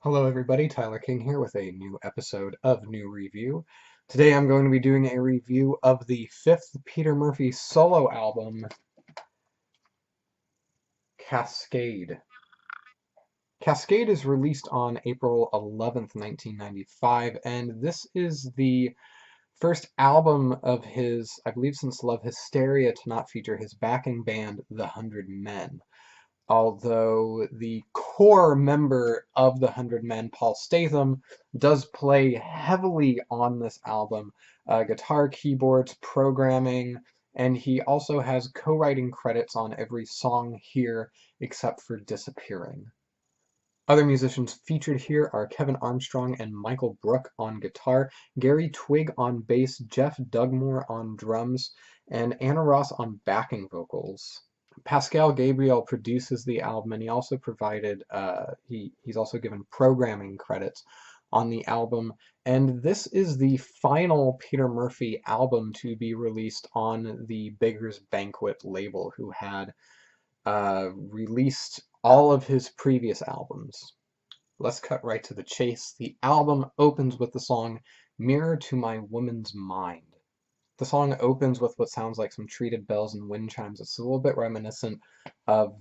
Hello everybody, Tyler King here with a new episode of NuReview. Today I'm going to be doing a review of the fifth Peter Murphy solo album, Cascade. Cascade is released on April 11th, 1995, and this is the first album of his, I believe since Love Hysteria, to not feature his backing band, The 100 Men. Although the core member of the 100 Men, Paul Statham, does play heavily on this album. Guitar, keyboards, programming, and he also has co-writing credits on every song here except for Disappearing. Other musicians featured here are Kevin Armstrong and Michael Brook on guitar, Gary Twigg on bass, Jeff Dugmore on drums, and Anna Ross on backing vocals. Pascal Gabriel produces the album, and he also provided, he's also given programming credits on the album. And this is the final Peter Murphy album to be released on the Beggars Banquet label, who had released all of his previous albums. Let's cut right to the chase. The album opens with the song Mirror to My Woman's Mind. The song opens with what sounds like some treated bells and wind chimes. It's a little bit reminiscent of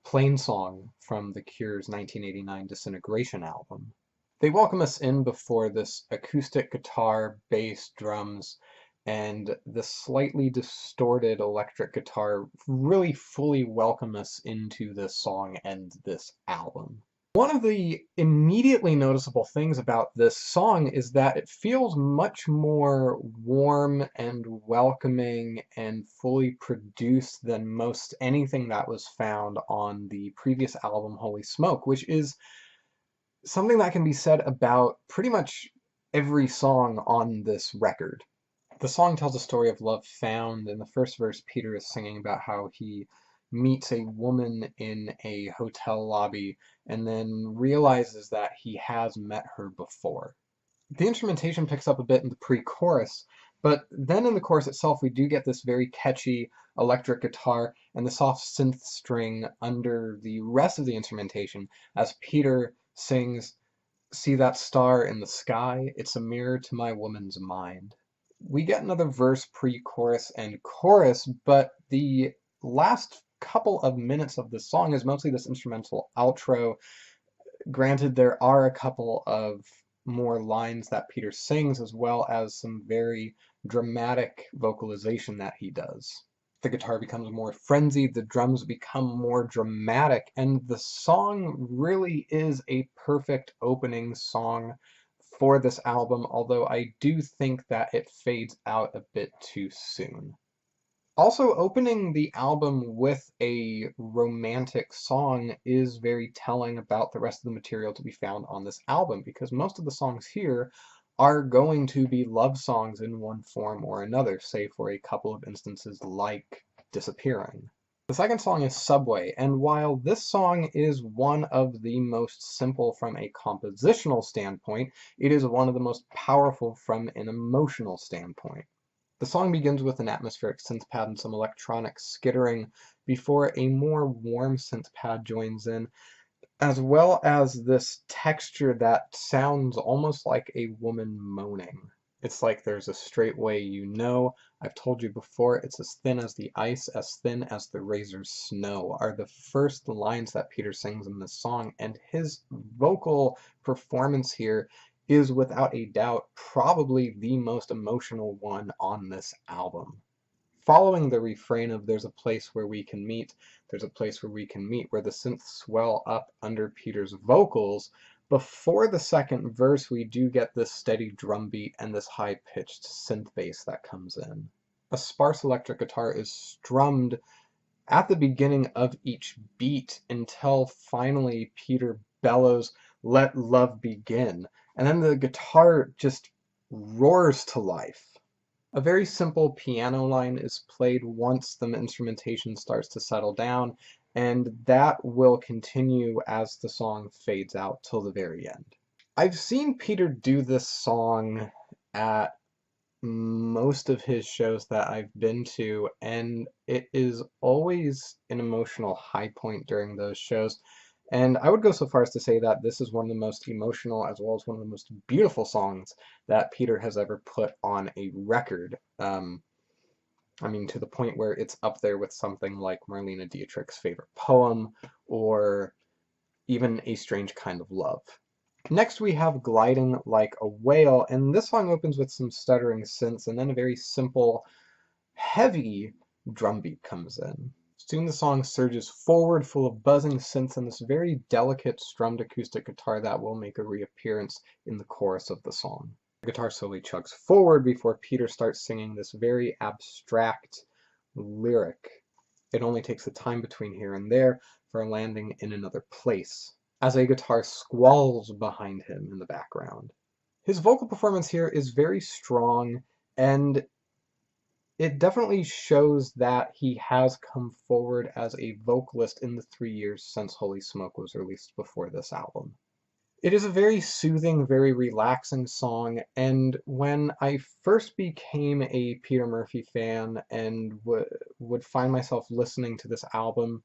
Plain Song from The Cure's 1989 Disintegration album. They welcome us in before this acoustic guitar, bass, drums, and the slightly distorted electric guitar really fully welcome us into this song and this album. One of the immediately noticeable things about this song is that it feels much more warm and welcoming and fully produced than most anything that was found on the previous album, Holy Smoke, which is something that can be said about pretty much every song on this record. The song tells a story of love found. In the first verse, Peter is singing about how he meets a woman in a hotel lobby and then realizes that he has met her before. The instrumentation picks up a bit in the pre-chorus, but then in the chorus itself we do get this very catchy electric guitar and the soft synth string under the rest of the instrumentation as Peter sings, "See that star in the sky? It's a mirror to my woman's mind." We get another verse, pre-chorus, and chorus, but the last couple of minutes of the song is mostly this instrumental outro. Granted, there are a couple of more lines that Peter sings, as well as some very dramatic vocalization that he does. The guitar becomes more frenzied, the drums become more dramatic, and the song really is a perfect opening song for this album, although I do think that it fades out a bit too soon. Also, opening the album with a romantic song is very telling about the rest of the material to be found on this album, because most of the songs here are going to be love songs in one form or another, save for a couple of instances like Disappearing. The second song is Subway, and while this song is one of the most simple from a compositional standpoint, it is one of the most powerful from an emotional standpoint. The song begins with an atmospheric synth pad and some electronic skittering before a more warm synth pad joins in, as well as this texture that sounds almost like a woman moaning. It's like there's a straight way you know. I've told you before, it's as thin as the ice, as thin as the razor's snow, are the first lines that Peter sings in this song, and his vocal performance here is without a doubt probably the most emotional one on this album. Following the refrain of "there's a place where we can meet, there's a place where we can meet," where the synths swell up under Peter's vocals, before the second verse we do get this steady drum beat and this high-pitched synth bass that comes in. A sparse electric guitar is strummed at the beginning of each beat until finally Peter bellows, "Let love begin," and then the guitar just roars to life. A very simple piano line is played once the instrumentation starts to settle down, and that will continue as the song fades out till the very end. I've seen Peter do this song at most of his shows that I've been to, and it is always an emotional high point during those shows. And I would go so far as to say that this is one of the most emotional as well as one of the most beautiful songs that Peter has ever put on a record. I mean, to the point where it's up there with something like Marlene Dietrich's favorite poem, or even A Strange Kind of Love. Next we have Gliding Like a Whale, and this song opens with some stuttering synths, and then a very simple, heavy drum beat comes in. Soon the song surges forward, full of buzzing synths and this very delicate strummed acoustic guitar that will make a reappearance in the chorus of the song. The guitar slowly chugs forward before Peter starts singing this very abstract lyric. It only takes the time between here and there for landing in another place, as a guitar squalls behind him in the background. His vocal performance here is very strong, and it definitely shows that he has come forward as a vocalist in the 3 years since Holy Smoke was released before this album. It is a very soothing, very relaxing song, and when I first became a Peter Murphy fan and would find myself listening to this album,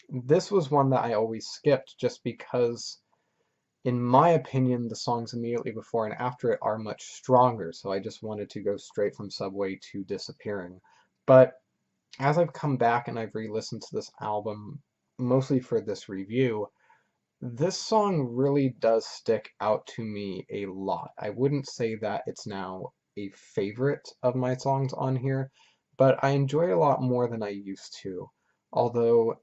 this was one that I always skipped just because, in my opinion, the songs immediately before and after it are much stronger, so I just wanted to go straight from Subway to Disappearing. But as I've come back and I've re-listened to this album, mostly for this review, this song really does stick out to me a lot. I wouldn't say that it's now a favorite of my songs on here, but I enjoy it a lot more than I used to, although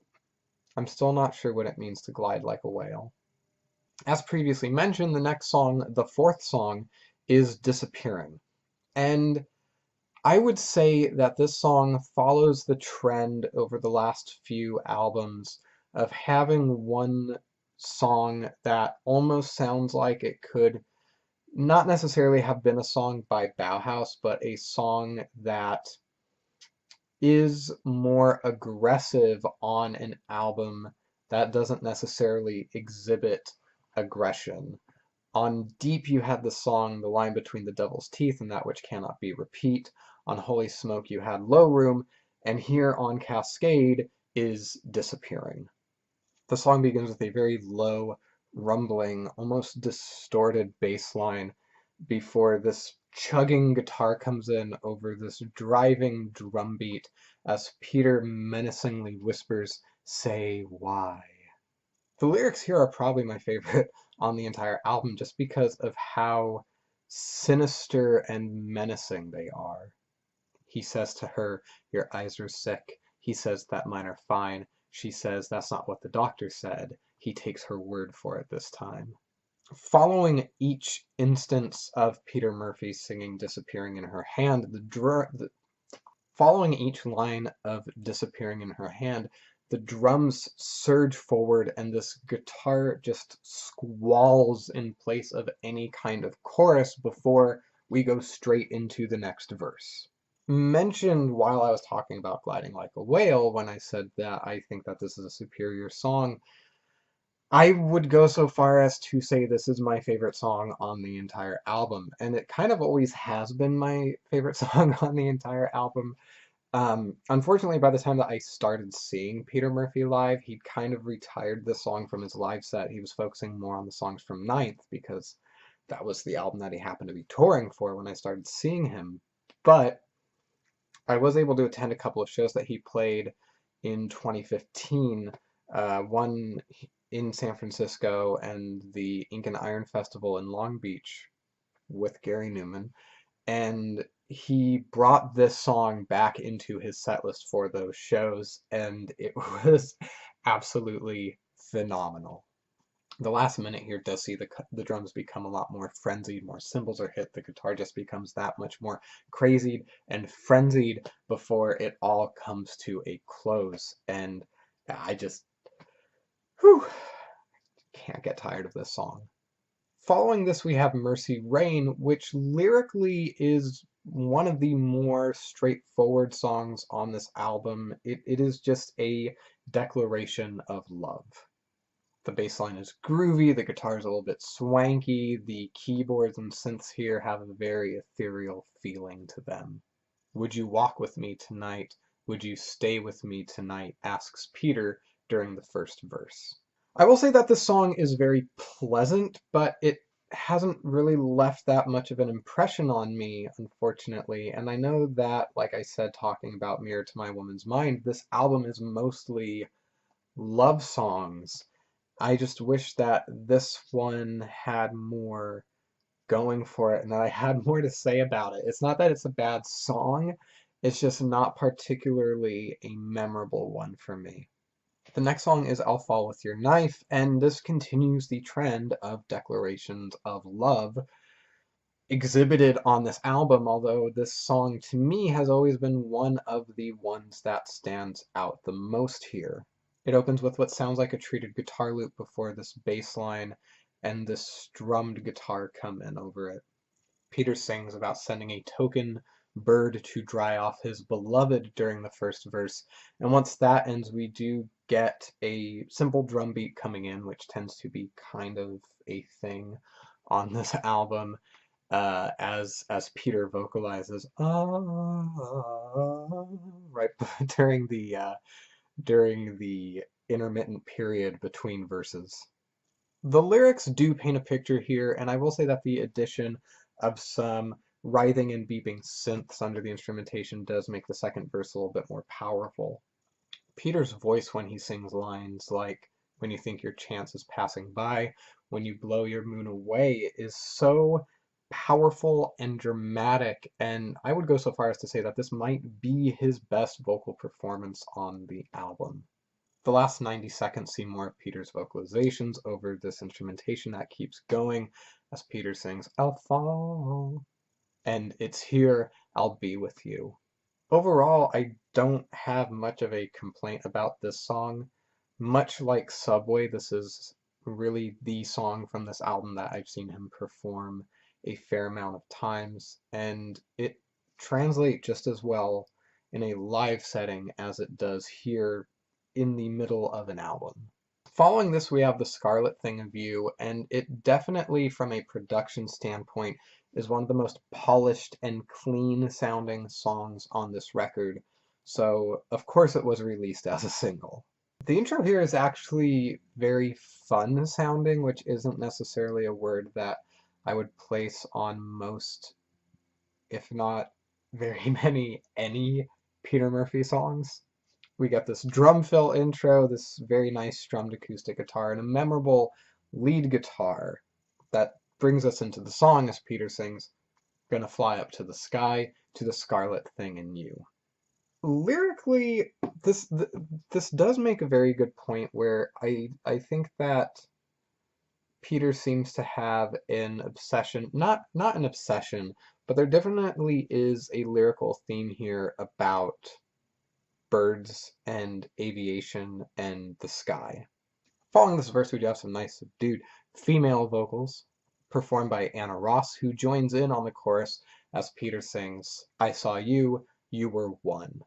I'm still not sure what it means to glide like a whale. As previously mentioned, the next song, the fourth song, is Disappearing. And I would say that this song follows the trend over the last few albums of having one song that almost sounds like it could not necessarily have been a song by Bauhaus, but a song that is more aggressive on an album that doesn't necessarily exhibit aggression. On Deep you had the song The Line Between the Devil's Teeth and That Which Cannot Be Repeat. On Holy Smoke you had Low Room, and here on Cascade is Disappearing. The song begins with a very low, rumbling, almost distorted bass line before this chugging guitar comes in over this driving drum beat as Peter menacingly whispers, "Say why." The lyrics here are probably my favorite on the entire album just because of how sinister and menacing they are. He says to her, "Your eyes are sick." He says that mine are fine. She says that's not what the doctor said. He takes her word for it this time. Following each instance of Peter Murphy singing Disappearing in Her Hand, following each line of Disappearing in Her Hand, the drums surge forward and this guitar just squalls in place of any kind of chorus before we go straight into the next verse. Mentioned while I was talking about Gliding Like a Whale when I said that I think that this is a superior song, I would go so far as to say this is my favorite song on the entire album, and it kind of always has been my favorite song on the entire album. Unfortunately, by the time that I started seeing Peter Murphy live, he'd kind of retired this song from his live set. He was focusing more on the songs from Ninth because that was the album that he happened to be touring for when I started seeing him. But I was able to attend a couple of shows that he played in 2015, one in San Francisco and the Ink and Iron Festival in Long Beach with Gary Newman. And he brought this song back into his set list for those shows, and it was absolutely phenomenal. The last minute here does see the drums become a lot more frenzied, more cymbals are hit, the guitar just becomes that much more crazied and frenzied before it all comes to a close, and I just, whew, can't get tired of this song. Following this we have Mercy Rain, which lyrically is one of the more straightforward songs on this album. It is just a declaration of love. The bass line is groovy, the guitar is a little bit swanky, the keyboards and synths here have a very ethereal feeling to them. "Would you walk with me tonight? Would you stay with me tonight?" asks Peter during the first verse. I will say that this song is very pleasant, but it hasn't really left that much of an impression on me, unfortunately. And I know that, like I said, talking about Mirror to My Woman's Mind, this album is mostly love songs. I just wish that this one had more going for it and that I had more to say about it. It's not that it's a bad song, it's just not particularly a memorable one for me. The next song is I'll Fall With Your Knife, and this continues the trend of declarations of love exhibited on this album, although this song to me has always been one of the ones that stands out the most here. It opens with what sounds like a treated guitar loop before this bass line and this strummed guitar come in over it. Peter sings about sending a token bird to dry off his beloved during the first verse, and once that ends we do get a simple drum beat coming in, which tends to be kind of a thing on this album, as Peter vocalizes right during the intermittent period between verses. The lyrics do paint a picture here, and I will say that the addition of some writhing and beeping synths under the instrumentation does make the second verse a little bit more powerful. Peter's voice when he sings lines like, "When you think your chance is passing by, when you blow your moon away," is so powerful and dramatic, and I would go so far as to say that this might be his best vocal performance on the album. The last 90 seconds see more of Peter's vocalizations over this instrumentation that keeps going as Peter sings, "I'll fall," and it's here, "I'll be with you." Overall, I don't have much of a complaint about this song. Much like Subway, this is really the song from this album that I've seen him perform a fair amount of times, and it translates just as well in a live setting as it does here in the middle of an album. Following this, we have The Scarlet Thing of You, and it definitely, from a production standpoint, is one of the most polished and clean sounding songs on this record, so of course it was released as a single. The intro here is actually very fun sounding, which isn't necessarily a word that I would place on most, if not very many, any Peter Murphy songs. We get this drum fill intro, this very nice strummed acoustic guitar, and a memorable lead guitar that brings us into the song as Peter sings, "Gonna fly up to the sky to the scarlet thing in you." Lyrically, this does make a very good point where I think that Peter seems to have an obsession, not an obsession, but there definitely is a lyrical theme here about birds and aviation and the sky. Following this verse, we do have some nice subdued female vocals performed by Anna Ross, who joins in on the chorus as Peter sings, "I saw you, you were one."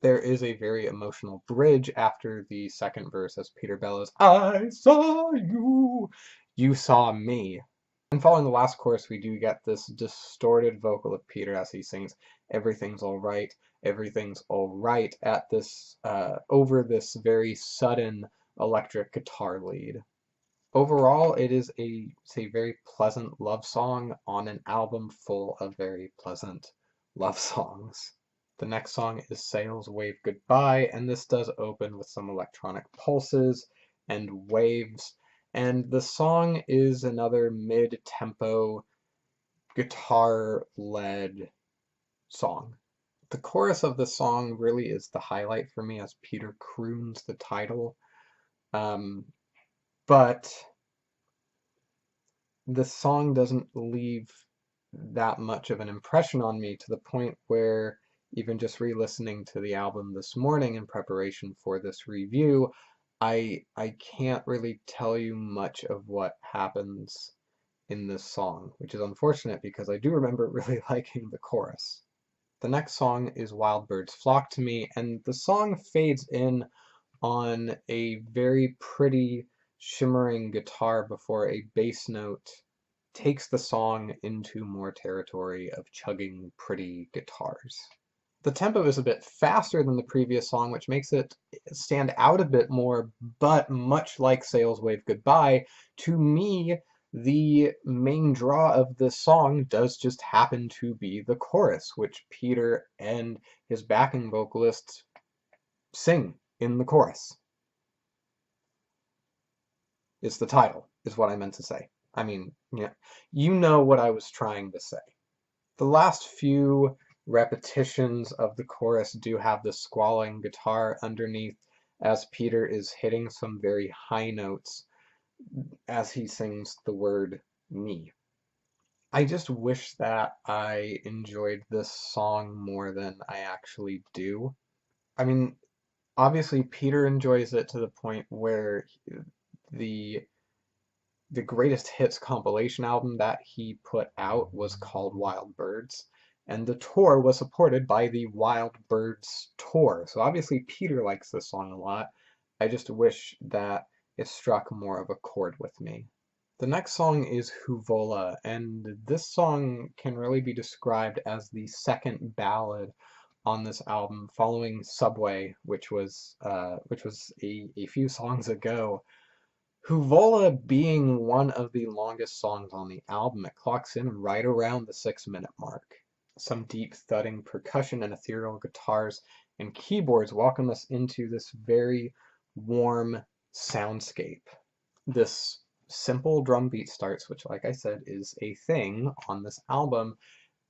There is a very emotional bridge after the second verse as Peter bellows, "I saw you, you saw me." And following the last chorus, we do get this distorted vocal of Peter as he sings, "Everything's all right," at this, over this very sudden electric guitar lead. Overall, it's a very pleasant love song on an album full of very pleasant love songs. The next song is Sails Wave Goodbye, and this does open with some electronic pulses and waves, and the song is another mid-tempo guitar-led song. The chorus of the song really is the highlight for me as Peter croons the title, but the song doesn't leave that much of an impression on me to the point where even just re-listening to the album this morning in preparation for this review, I can't really tell you much of what happens in this song, which is unfortunate because I do remember really liking the chorus. The next song is Wild Birds Flock to Me, and the song fades in on a very pretty shimmering guitar before a bass note takes the song into more territory of chugging pretty guitars. The tempo is a bit faster than the previous song, which makes it stand out a bit more, but much like Sails Wave Goodbye, to me, the main draw of this song does just happen to be the chorus, which Peter and his backing vocalist sing in the chorus. It's the title, is what I meant to say. I mean, yeah, you know what I was trying to say. The last few repetitions of the chorus do have this squalling guitar underneath as Peter is hitting some very high notes as he sings the word me. I just wish that I enjoyed this song more than I actually do. I mean, obviously Peter enjoys it to the point where the the greatest hits compilation album that he put out was called Wild Birds, and the tour was supported by the Wild Birds tour. So obviously Peter likes this song a lot. I just wish that it struck more of a chord with me. The next song is Huvola, and this song can really be described as the second ballad on this album, following Subway, which was a few songs ago. Huvola being one of the longest songs on the album, it clocks in right around the 6-minute mark. Some deep thudding percussion and ethereal guitars and keyboards welcome us into this very warm soundscape. This simple drum beat starts, which, like I said, is a thing on this album,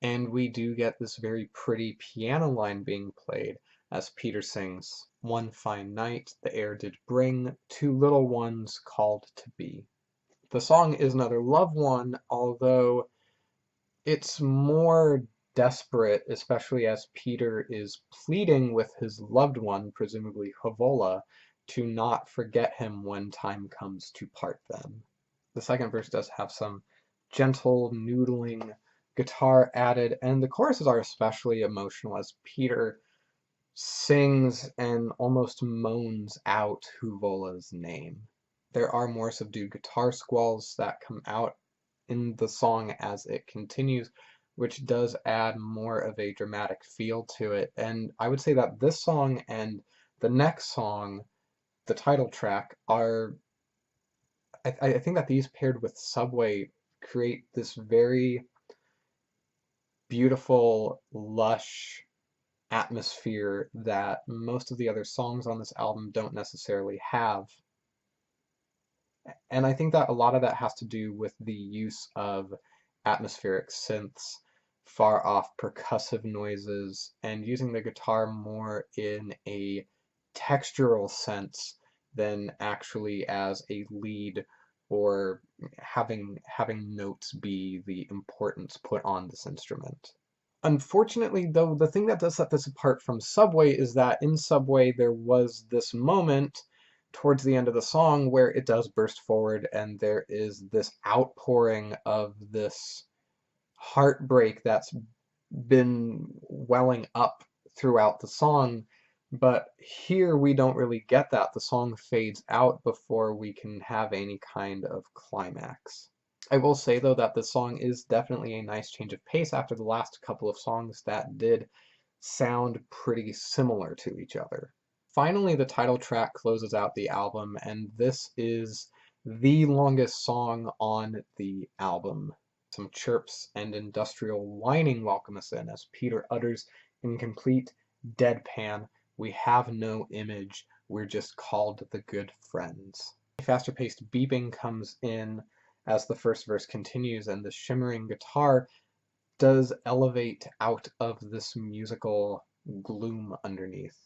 and we do get this very pretty piano line being played as Peter sings, "One fine night the air did bring 2 little ones called to be." The song is another love one, although it's more desperate, especially as Peter is pleading with his loved one, presumably Huvola, to not forget him when time comes to part them. The second verse does have some gentle, noodling guitar added, and the choruses are especially emotional as Peter sings and almost moans out Huvola's name. There are more subdued guitar squalls that come out in the song as it continues, which does add more of a dramatic feel to it. And I would say that this song and the next song, the title track, are I think that these paired with Subway create this very beautiful, lush atmosphere that most of the other songs on this album don't necessarily have. And I think that a lot of that has to do with the use of atmospheric synths, far off percussive noises, and using the guitar more in a textural sense than actually as a lead or having notes be the importance put on this instrument. Unfortunately, though, the thing that does set this apart from Subway is that in Subway there was this moment towards the end of the song where it does burst forward and there is this outpouring of this heartbreak that's been welling up throughout the song, but here we don't really get that. The song fades out before we can have any kind of climax. I will say, though, that this song is definitely a nice change of pace after the last couple of songs that did sound pretty similar to each other. Finally, the title track closes out the album, and this is the longest song on the album. Some chirps and industrial whining welcome us in as Peter utters in complete deadpan, "We have no image, we're just called the good friends." A faster paced beeping comes in as the first verse continues, and the shimmering guitar does elevate out of this musical gloom underneath.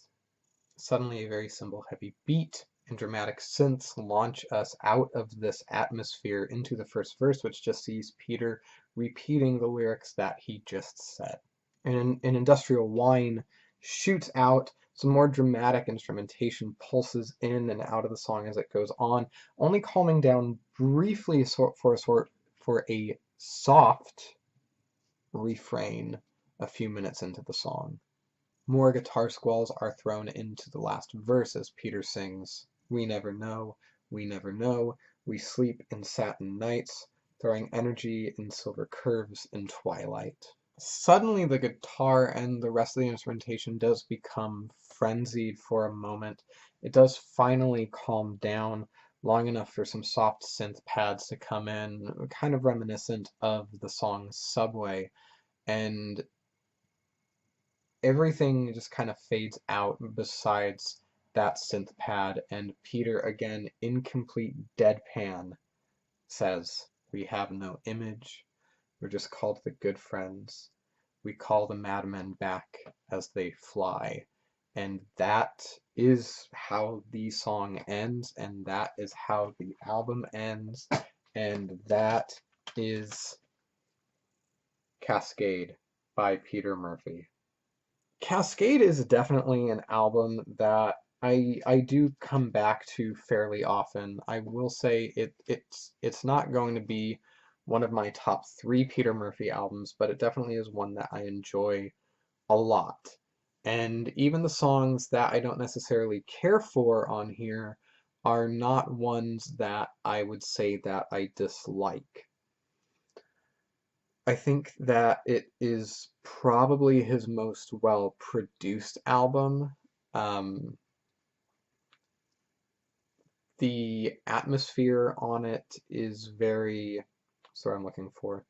Suddenly a very simple heavy beat and dramatic synths launch us out of this atmosphere into the first verse, which just sees Peter repeating the lyrics that he just said. And an industrial whine shoots out, some more dramatic instrumentation pulses in and out of the song as it goes on, only calming down briefly for a soft refrain a few minutes into the song. More guitar squalls are thrown into the last verse as Peter sings, we never know, we sleep in satin nights, throwing energy in silver curves in twilight." Suddenly the guitar and the rest of the instrumentation does become frenzied for a moment. It does finally calm down long enough for some soft synth pads to come in, kind of reminiscent of the song Subway, and everything just kind of fades out besides that synth pad, and Peter again, in complete deadpan, says, "We have no image, we're just called the good friends. We call the madmen back as they fly." And that is how the song ends, and that is how the album ends, and that is Cascade by Peter Murphy. Cascade is definitely an album that I do come back to fairly often. I will say it's not going to be one of my top three Peter Murphy albums, but it definitely is one that I enjoy a lot. And even the songs that I don't necessarily care for on here are not ones that I would say that I dislike. I think that it is probably his most well-produced album. Um, the atmosphere on it is very, sorry, I'm looking for.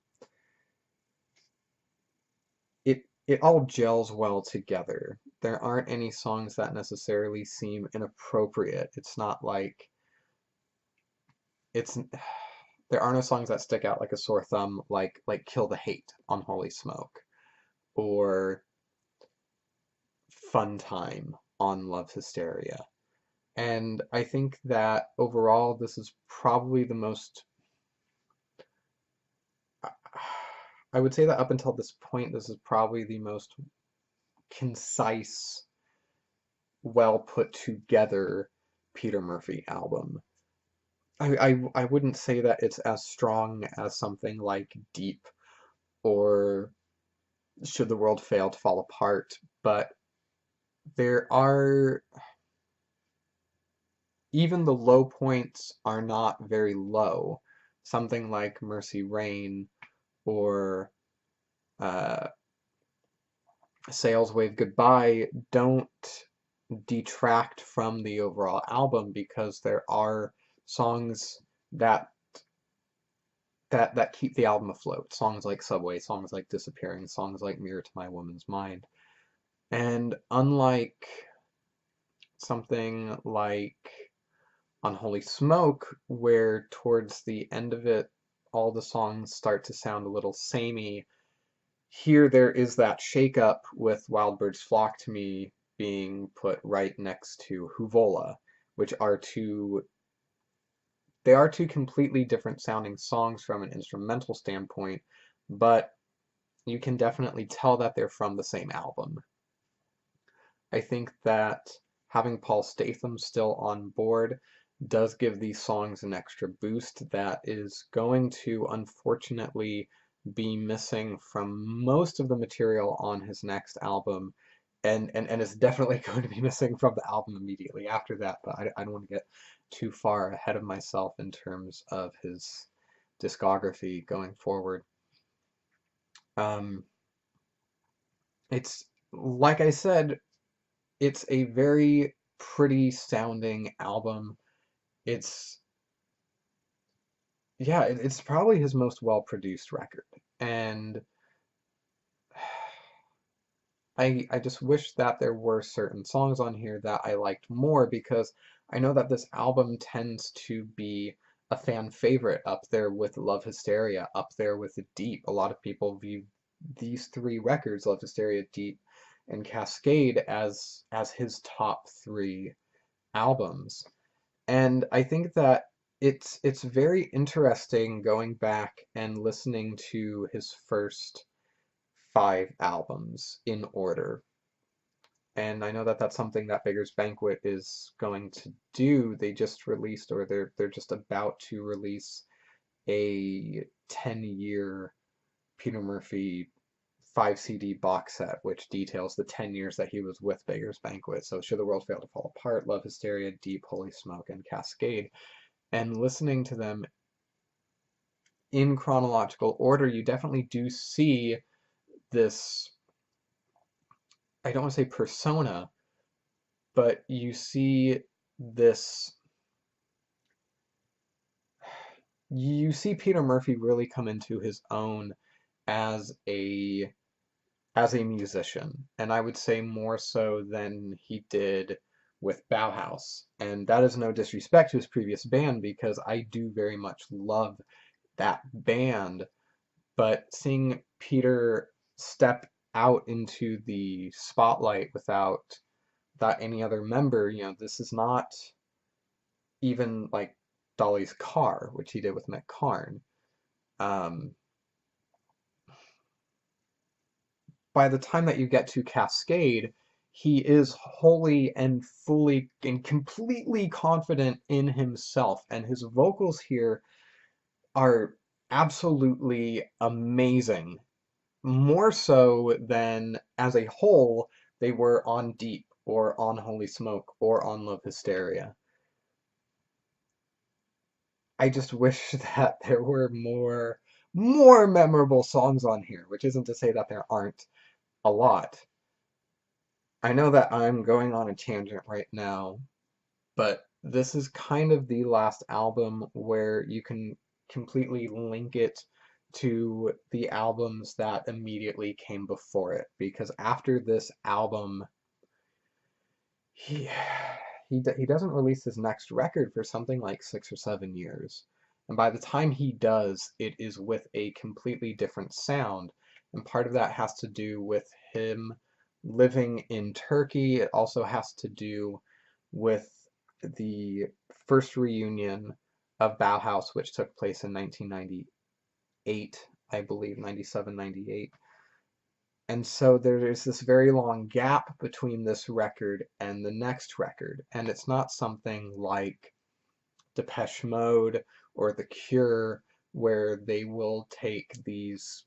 It all gels well together. There aren't any songs that necessarily seem inappropriate. It's not like it's there are no songs that stick out like a sore thumb, like Kill the Hate on Holy Smoke, or Fun Time on Love Hysteria. And I think that overall this is probably the most, I would say that up until this point, this is probably the most concise, well put together Peter Murphy album. I wouldn't say that it's as strong as something like Deep or Should the World Fail to Fall Apart, but there are, even the low points are not very low. Something like Mercy Rain or uh, Sails Wave Goodbye don't detract from the overall album, because there are songs that that keep the album afloat. Songs like Subway, songs like Disappearing, songs like Mirror to My Woman's Mind. And unlike something like Unholy Smoke, where towards the end of it all the songs start to sound a little samey, here there is that shake-up with Wild Birds Flock to Me being put right next to Huvola, which are they are two completely different sounding songs from an instrumental standpoint, but you can definitely tell that they're from the same album. I think that having Paul Statham still on board does give these songs an extra boost that is going to unfortunately be missing from most of the material on his next album, and is definitely going to be missing from the album immediately after that, but I don't want to get too far ahead of myself in terms of his discography going forward. Um, it's, like I said, it's a very pretty sounding album. It's, yeah, it's probably his most well-produced record. And I just wish that there were certain songs on here that I liked more, because I know that this album tends to be a fan favorite, up there with Love Hysteria, up there with Deep. A lot of people view these three records, Love Hysteria, Deep, and Cascade, as his top three albums. And I think that it's very interesting going back and listening to his first five albums in order. And I know that that's something that Beggar's Banquet is going to do. They just released, or they're just about to release, a 10-year Peter Murphy 5 CD box set, which details the 10 years that he was with Beggar's Banquet. So Should the World Fail to Fall Apart, Love Hysteria, Deep, Holy Smoke, and Cascade. And listening to them in chronological order, you definitely do see this, I don't want to say persona, but you see this, you see Peter Murphy really come into his own as a musician, and I would say more so than he did with Bauhaus. And that is no disrespect to his previous band, because I do very much love that band, but seeing Peter step out into the spotlight without any other member, this is not even like Dolly's Car, which he did with Mick Karn. Um, by the time that you get to Cascade, he is wholly and fully and completely confident in himself, and his vocals here are absolutely amazing. More so than as a whole they were on Deep or on Holy Smoke or on Love Hysteria. I just wish that there were more memorable songs on here, which isn't to say that there aren't a lot. I know that I'm going on a tangent right now, but this is kind of the last album where you can completely link it to the albums that immediately came before it, because after this album, he he doesn't release his next record for something like 6 or 7 years. And by the time he does, it is with a completely different sound. And part of that has to do with him living in Turkey. It also has to do with the first reunion of Bauhaus, which took place in 1998, I believe, 97, 98. And so there is this very long gap between this record and the next record. And it's not something like Depeche Mode or The Cure, where they will take these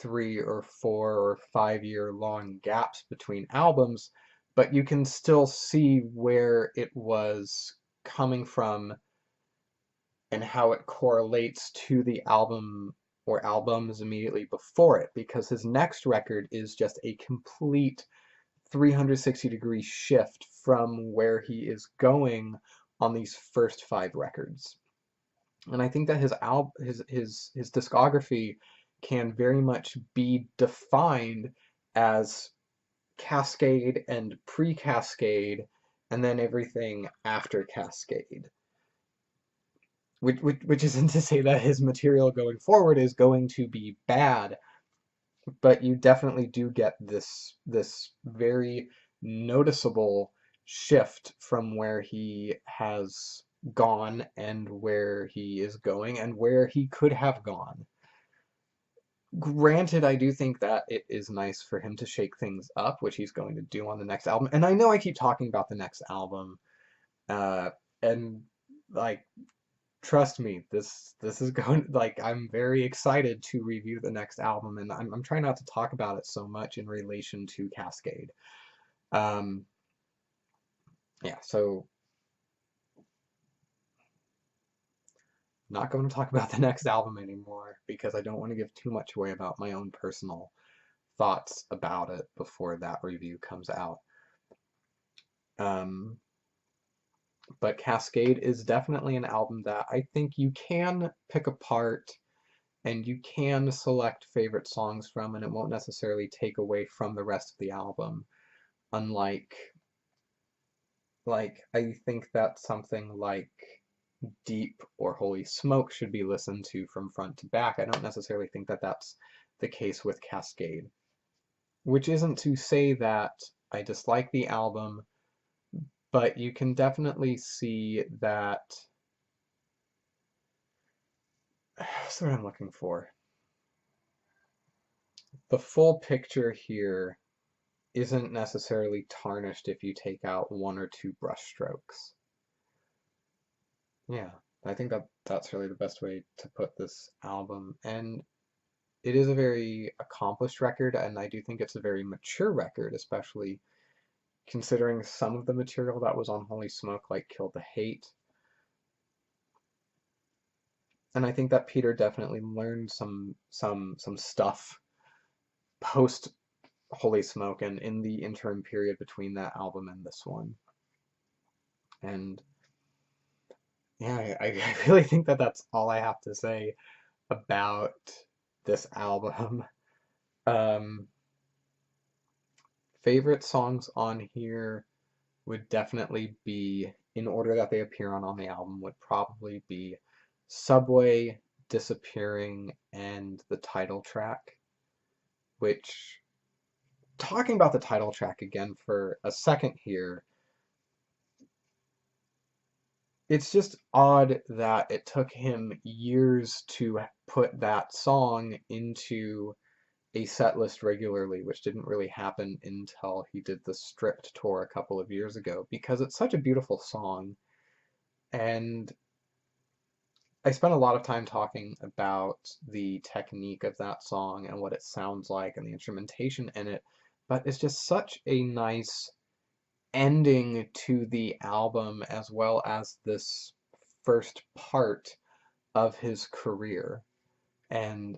3 or 4 or 5 year long gaps between albums, but you can still see where it was coming from and how it correlates to the album or albums immediately before it, because his next record is just a complete 360-degree shift from where he is going on these first 5 records. And I think that his discography can very much be defined as Cascade and pre-Cascade, and then everything after Cascade. Which isn't to say that his material going forward is going to be bad, but you definitely do get this very noticeable shift from where he has gone and where he is going and where he could have gone. Granted, I do think that it is nice for him to shake things up, which he's going to do on the next album. And I know I keep talking about the next album, and like, trust me, this is going, like, I'm very excited to review the next album, and I'm trying not to talk about it so much in relation to Cascade. Yeah, so not going to talk about the next album anymore because I don't want to give too much away about my own personal thoughts about it before that review comes out. But Cascade is definitely an album that I think you can pick apart and you can select favorite songs from, and it won't necessarily take away from the rest of the album. Unlike, I think that something like Deep or Holy Smoke should be listened to from front to back. I don't necessarily think that that's the case with Cascade. Which isn't to say that I dislike the album, but you can definitely see that. That's what I'm looking for. The full picture here isn't necessarily tarnished if you take out 1 or 2 brushstrokes. Yeah, I think that that's really the best way to put this album. And it is a very accomplished record, and I do think it's a very mature record, especially considering some of the material that was on Holy Smoke, like Kill the Hate. And I think that Peter definitely learned some stuff post Holy Smoke and in the interim period between that album and this one. And yeah, I really think that that's all I have to say about this album. Um, favorite songs on here would definitely be, in order that they appear on the album, would probably be Subway, Disappearing, and the title track, which, talking about the title track again for a second here, it's just odd that it took him years to put that song into a set list regularly, which didn't really happen until he did the Stripped tour a couple of years ago, because it's such a beautiful song. And I spent a lot of time talking about the technique of that song and what it sounds like and the instrumentation in it, but it's just such a nice ending to the album as well as this first part of his career. And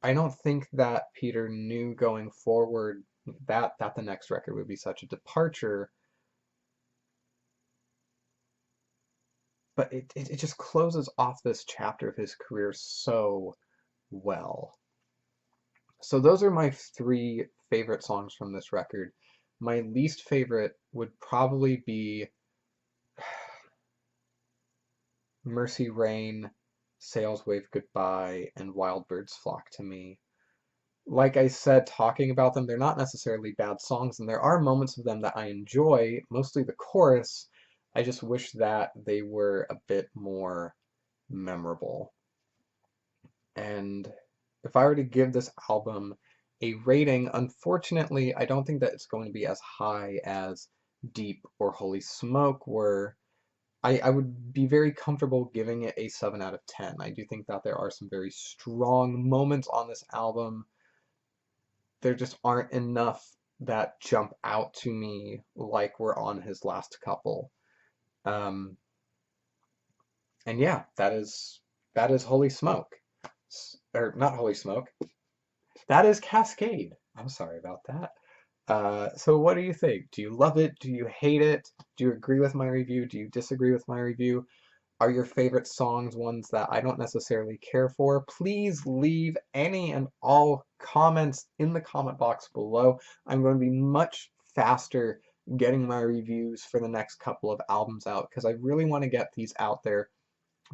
I don't think that Peter knew going forward that the next record would be such a departure, but it just closes off this chapter of his career so well. So those are my 3 favorite songs from this record. My least favorite would probably be Mercy Rain, Sails Wave Goodbye, and Wild Birds Flock to Me. Like I said, talking about them, they're not necessarily bad songs, and there are moments of them that I enjoy, mostly the chorus. I just wish that they were a bit more memorable. And if I were to give this album a rating, unfortunately, I don't think that it's going to be as high as Deep or Holy Smoke were. I would be very comfortable giving it a 7 out of 10. I do think that there are some very strong moments on this album. There just aren't enough that jump out to me like were on his last couple. And yeah, that is Holy Smoke. Or not Holy Smoke. That is Cascade. I'm sorry about that. So what do you think? Do you love it? Do you hate it? Do you agree with my review? Do you disagree with my review? Are your favorite songs ones that I don't necessarily care for? Please leave any and all comments in the comment box below. I'm going to be much faster getting my reviews for the next couple of albums out because I really want to get these out there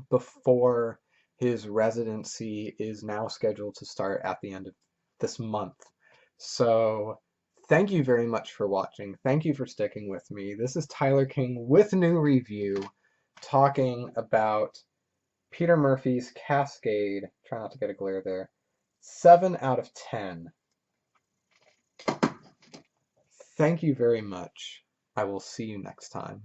before his residency is now scheduled to start at the end of this month. So thank you very much for watching. Thank you for sticking with me. This is Tyler King with NuReview, talking about Peter Murphy's Cascade. Try not to get a glare there. 7 out of 10. Thank you very much. I will see you next time.